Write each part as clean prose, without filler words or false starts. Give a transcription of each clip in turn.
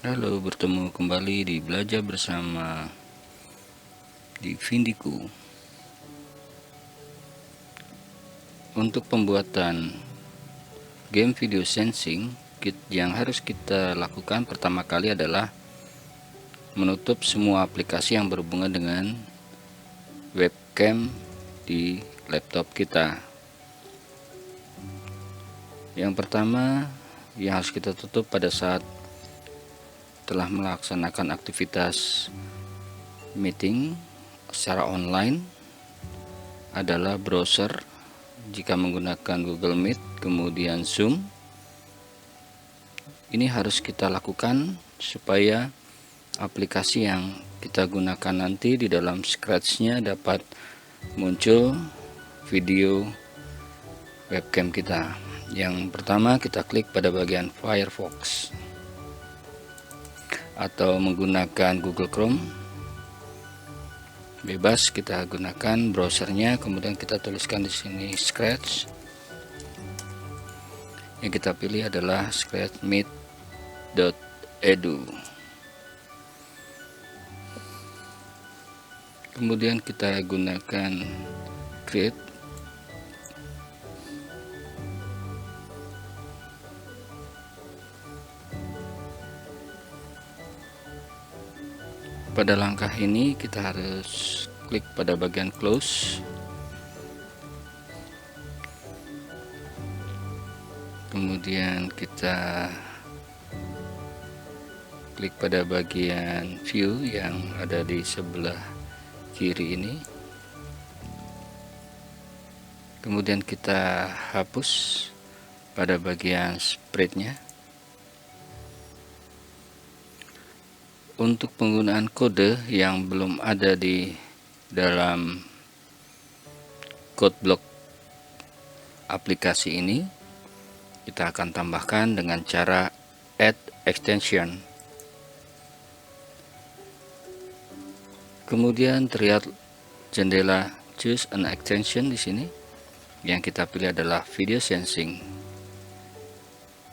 Halo, bertemu kembali di Belajar Bersama di Vindiku. Untuk pembuatan game video sensing, yang harus kita lakukan pertama kali adalah menutup semua aplikasi yang berhubungan dengan webcam di laptop kita. Yang pertama yang harus kita tutup pada saat telah melaksanakan aktivitas meeting secara online adalah browser jika menggunakan Google Meet, kemudian Zoom. Ini harus kita lakukan supaya aplikasi yang kita gunakan nanti di dalam Scratch-nya dapat muncul video webcam kita. Yang pertama kita klik pada bagian Firefox atau menggunakan Google Chrome, bebas kita gunakan browsernya. Kemudian kita tuliskan di sini Scratch. Yang kita pilih adalah scratchmeet.edu. Kemudian kita gunakan create. Pada langkah ini kita harus klik pada bagian close, kemudian kita klik pada bagian view yang ada di sebelah kiri ini, kemudian kita hapus pada bagian spreadnya. Untuk penggunaan kode yang belum ada di dalam code block aplikasi ini, kita akan tambahkan dengan cara add extension. Kemudian terlihat jendela choose an extension di sini. Yang kita pilih adalah video sensing.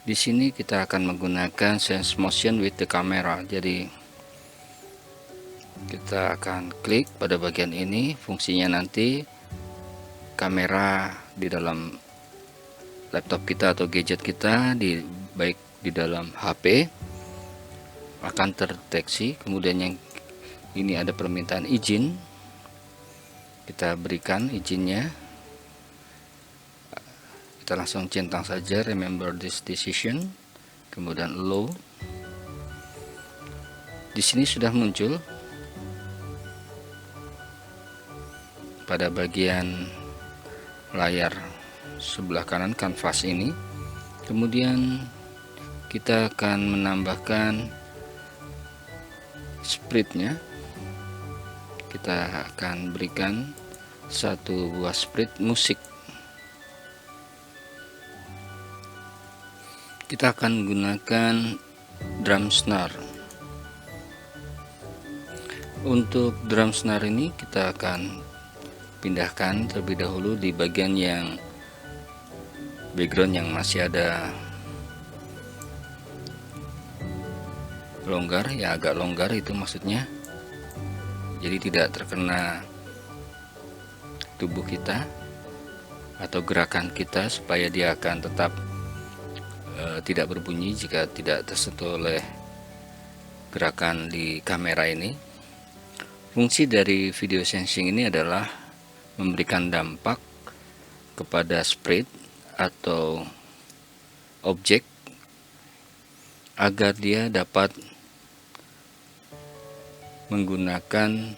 Di sini kita akan menggunakan sense motion with the camera. Jadi kita akan klik pada bagian ini. Fungsinya nanti kamera di dalam laptop kita atau gadget kita, baik di dalam HP, akan terdeteksi. Kemudian yang ini ada permintaan izin, kita berikan izinnya. Kita langsung centang saja remember this decision, kemudian allow. Di sini sudah muncul pada bagian layar sebelah kanan kanvas ini. Kemudian kita akan menambahkan spreadnya. Kita akan berikan satu buah spread musik. Kita akan gunakan drum snare. Untuk drum snare ini kita akan pindahkan terlebih dahulu di bagian yang background yang masih ada longgar, ya agak longgar itu maksudnya, jadi tidak terkena tubuh kita atau gerakan kita, supaya dia akan tetap tidak berbunyi jika tidak tersentuh oleh gerakan di kamera ini. Fungsi dari video sensing ini adalah memberikan dampak kepada spread atau objek agar dia dapat menggunakan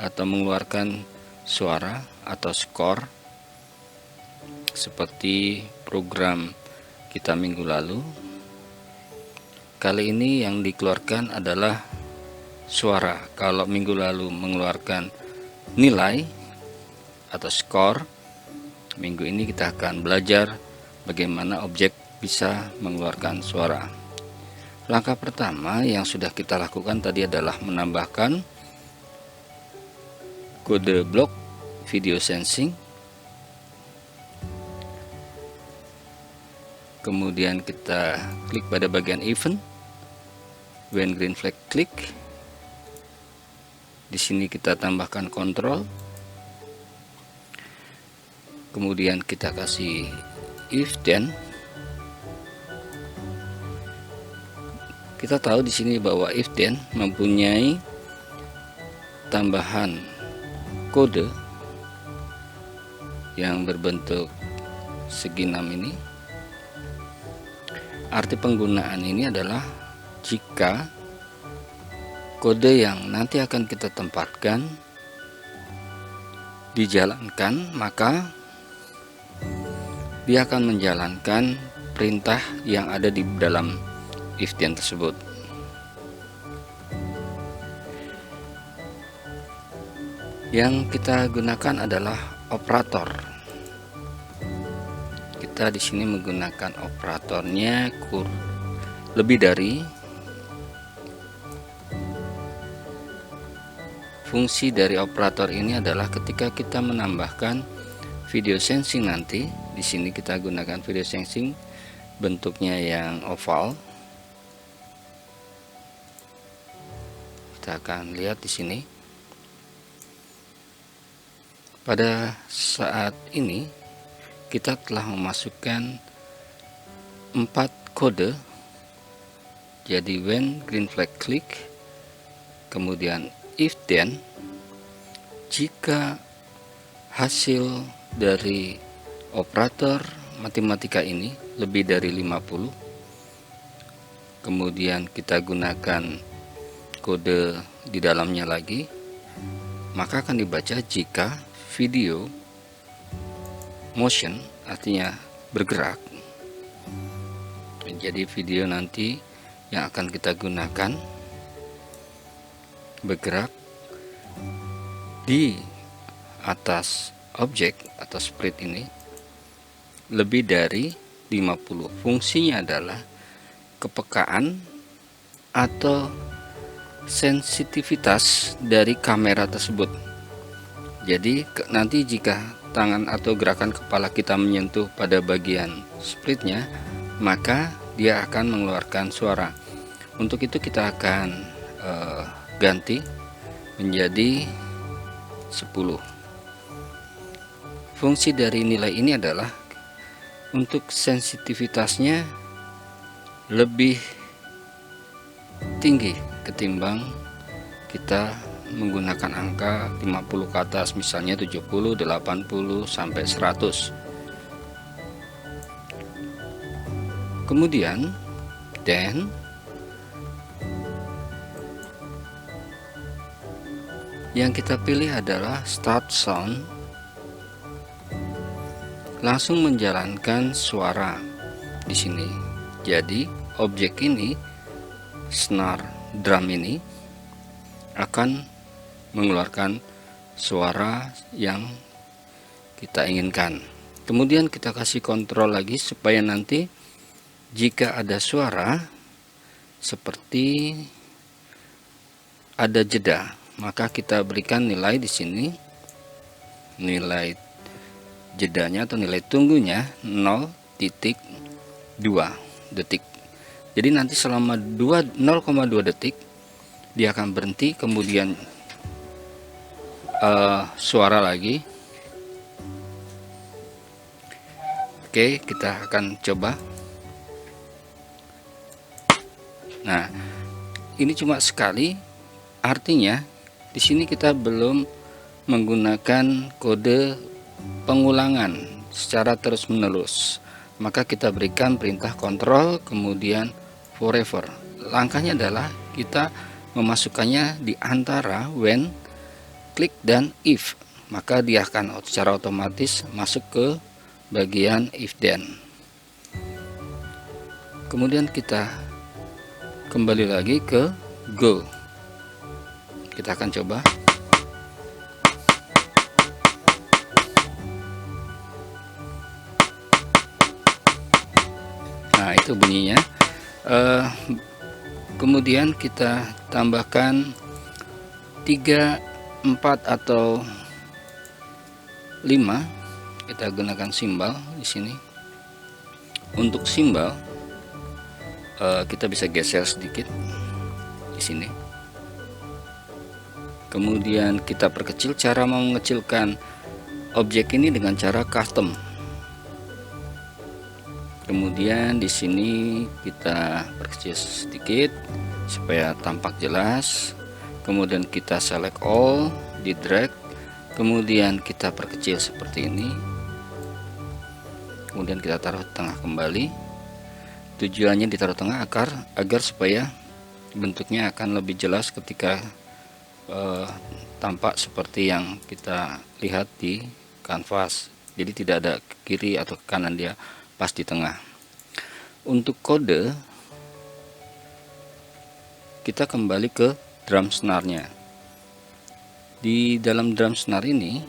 atau mengeluarkan suara atau skor seperti program kita minggu lalu. Kali ini yang dikeluarkan adalah suara. Kalau minggu lalu mengeluarkan nilai atau skor, minggu ini kita akan belajar bagaimana objek bisa mengeluarkan suara. Langkah pertama yang sudah kita lakukan tadi adalah menambahkan kode blok video sensing. Kemudian kita klik pada bagian event. when green flag click. Di sini kita tambahkan kontrol, kemudian kita kasih if then. Kita tahu di sini bahwa if then mempunyai tambahan kode yang berbentuk segi 6 ini. Arti penggunaan ini adalah jika kode yang nanti akan kita tempatkan dijalankan, maka dia akan menjalankan perintah yang ada di dalam if then tersebut. Yang kita gunakan adalah operator. Kita di sini menggunakan operatornya lebih dari. Fungsi dari operator ini adalah ketika kita menambahkan video sensing nanti. Di sini kita gunakan video sensing bentuknya yang oval. Kita akan lihat di sini. Pada saat ini kita telah memasukkan 4 kode. Jadi when green flag click, kemudian if then, jika hasil dari operator matematika ini lebih dari 50, kemudian kita gunakan kode di dalamnya lagi, maka akan dibaca jika video motion, artinya bergerak. Jadi video nanti yang akan kita gunakan bergerak di atas objek atau sprite ini lebih dari 50. Fungsinya adalah kepekaan atau sensitivitas dari kamera tersebut. Jadi nanti jika tangan atau gerakan kepala kita menyentuh pada bagian sprite-nya, maka dia akan mengeluarkan suara. Untuk itu kita akan ganti menjadi 10. Fungsi dari nilai ini adalah untuk sensitivitasnya lebih tinggi ketimbang kita menggunakan angka 50 ke atas, misalnya 70, 80 sampai 100. Kemudian then yang kita pilih adalah start sound, langsung menjalankan suara di sini. Jadi objek ini, snare drum ini akan mengeluarkan suara yang kita inginkan. Kemudian kita kasih kontrol lagi supaya nanti jika ada suara seperti ada jeda, maka kita berikan nilai di sini, nilai jedanya atau nilai tunggunya 0,2 detik. Jadi nanti selama 0,2 detik dia akan berhenti, kemudian suara lagi. Oke, kita akan coba. Nah, ini cuma sekali, artinya di sini kita belum menggunakan kode pengulangan secara terus-menerus. Maka kita berikan perintah kontrol, kemudian forever. Langkahnya adalah kita memasukkannya di antara when, klik, dan if. Maka dia akan secara otomatis masuk ke bagian if then. Kemudian kita kembali lagi ke go. Kita akan coba. Nah, itu bunyinya. Kemudian kita tambahkan 3, 4 atau 5. Kita gunakan simbal di sini. Untuk simbal kita bisa geser sedikit. di sini. Kemudian kita perkecil. Cara mengecilkan objek ini dengan cara custom. Kemudian di sini kita perkecil sedikit supaya tampak jelas. Kemudian kita select all, di drag, kemudian kita perkecil seperti ini. Kemudian kita taruh tengah kembali. Tujuannya ditaruh tengah agar supaya bentuknya akan lebih jelas ketika tampak seperti yang kita lihat di kanvas. Jadi tidak ada ke kiri atau ke kanan, dia pas di tengah. Untuk kode, kita kembali ke drum snare-nya. Di dalam drum snare ini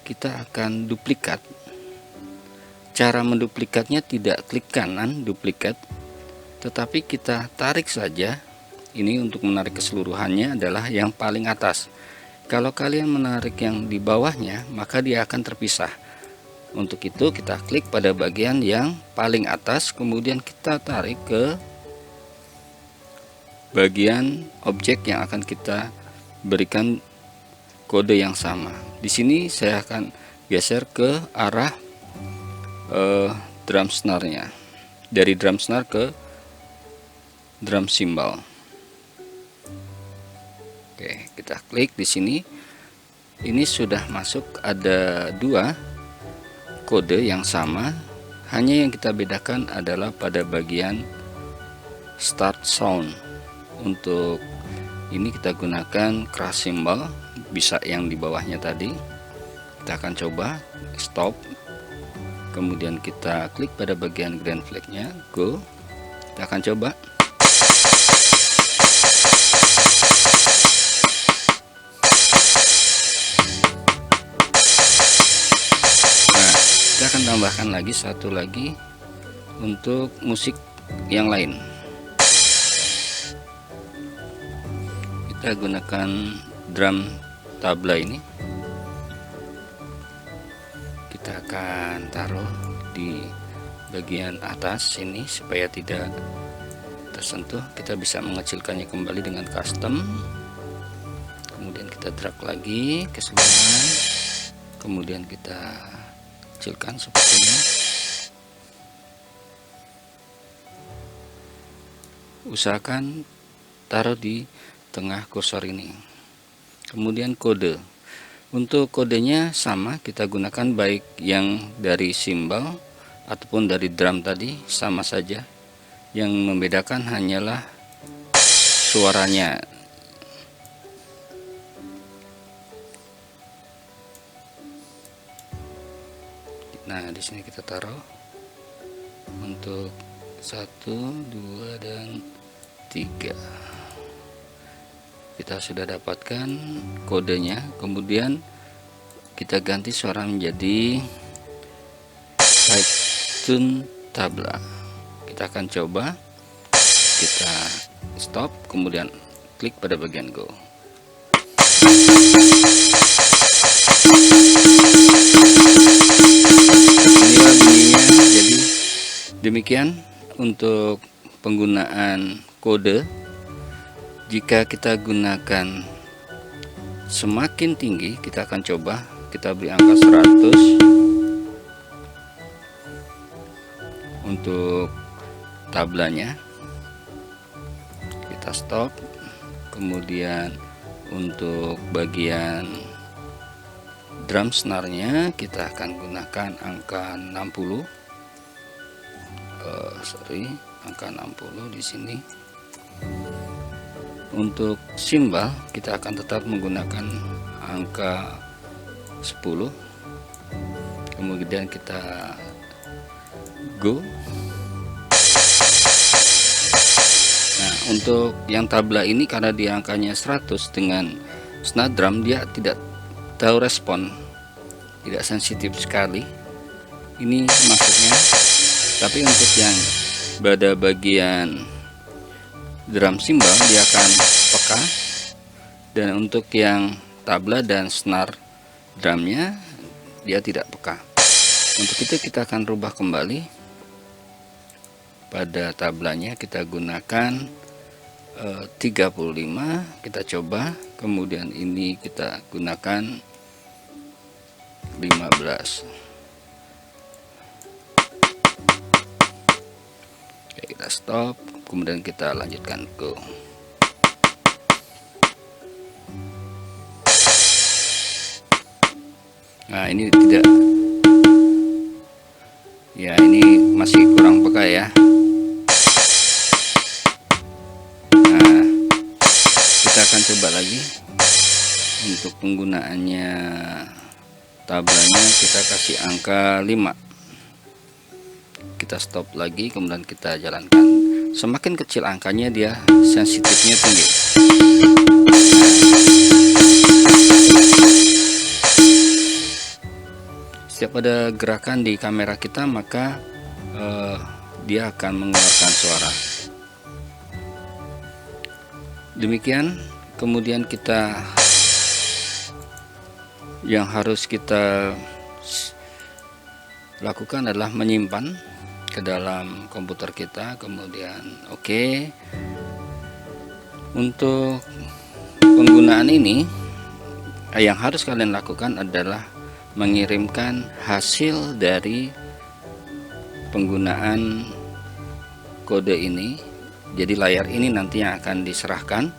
kita akan duplikat. Cara menduplikatnya tidak klik kanan duplikat, tetapi kita tarik saja. Ini untuk menarik keseluruhannya adalah yang paling atas. Kalau kalian menarik yang di bawahnya, maka dia akan terpisah. Untuk itu kita klik pada bagian yang paling atas, kemudian kita tarik ke bagian objek yang akan kita berikan kode yang sama. Di sini saya akan geser ke arah drum snare-nya. Dari drum snare ke drum cymbal. Oke, kita klik di sini. Ini sudah masuk, ada 2 kode yang sama, hanya yang kita bedakan adalah pada bagian start sound. Untuk ini kita gunakan crash cymbal, bisa yang di bawahnya tadi. Kita akan coba stop, kemudian kita klik pada bagian grand flag-nya, go. Kita akan coba. Kita akan tambahkan lagi satu lagi untuk musik yang lain. Kita gunakan drum tabla ini. Kita akan taruh di bagian atas ini supaya tidak tersentuh. Kita bisa mengecilkannya kembali dengan custom. Kemudian kita drag lagi ke sebelah. Kemudian kita kecilkan seperti ini. Usahakan taruh di tengah kursor ini. Kemudian kode. Untuk kodenya sama, kita gunakan baik yang dari simbol ataupun dari drum tadi, sama saja. Yang membedakan hanyalah suaranya. Nah, di sini kita taruh untuk 1, 2, dan 3. Kita sudah dapatkan kodenya. Kemudian kita ganti suara menjadi side tune tabla. Kita akan coba. Kita stop, kemudian klik pada bagian go. Inilah bunyinya. Jadi demikian untuk penggunaan kode. Jika kita gunakan semakin tinggi, kita akan coba, kita beri angka 100 untuk tablanya. Kita stop. Kemudian untuk bagian drum snare-nya kita akan gunakan angka 60. Angka 60 di sini. Untuk simbal kita akan tetap menggunakan angka 10. Kemudian kita go. Nah, untuk yang tabla ini karena dia angkanya 100 dengan snare drum, dia tidak tahu respon, tidak sensitif sekali. Ini maksudnya. Tapi untuk yang pada bagian drum cymbal dia akan peka, dan untuk yang tabla dan snare drumnya dia tidak peka. Untuk itu kita akan rubah kembali pada tablanya. Kita gunakan 35 kita coba, kemudian ini kita gunakan 15. Oke, kita stop, kemudian kita lanjutkan go. Nah, ini tidak, ya ini masih kurang peka ya. Nah, kita akan coba lagi. Untuk penggunaannya tablanya kita kasih angka 5. Kita stop lagi, kemudian kita jalankan. Semakin kecil angkanya dia sensitifnya tinggi. Setiap ada gerakan di kamera kita, maka dia akan mengeluarkan suara. Demikian. Kemudian yang harus kita lakukan adalah menyimpan ke dalam komputer kita. Kemudian oke. Untuk penggunaan ini, yang harus kalian lakukan adalah mengirimkan hasil dari penggunaan kode ini. Jadi layar ini nanti yang akan diserahkan,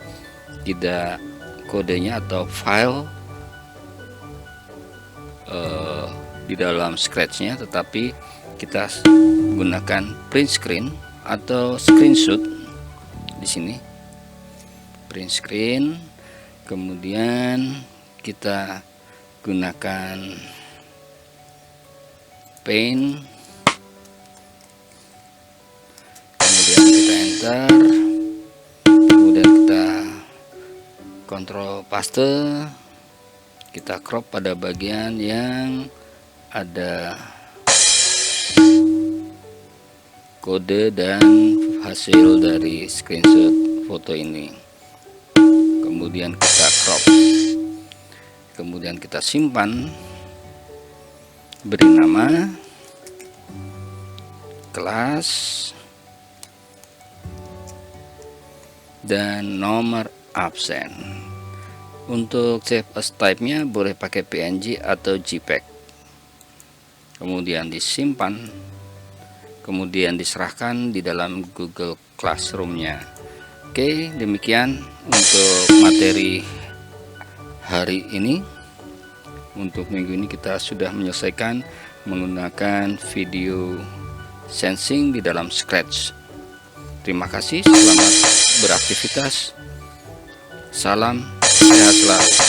tidak kodenya atau file di dalam Scratch-nya, tetapi kita gunakan print screen atau screenshot di sini. Print screen, kemudian kita gunakan paint, kemudian kita enter, kemudian kita kontrol paste, kita crop pada bagian yang ada kode dan hasil dari screenshot foto ini. Kemudian kita crop, kemudian kita simpan, beri nama, kelas, dan nomor absen. Untuk save as type-nya boleh pakai PNG atau JPEG. Kemudian disimpan, kemudian diserahkan di dalam Google Classroom-nya. Oke, demikian untuk materi hari ini. Untuk minggu ini kita sudah menyelesaikan menggunakan video sensing di dalam Scratch. Terima kasih, selamat beraktivitas. Salam sehat selalu.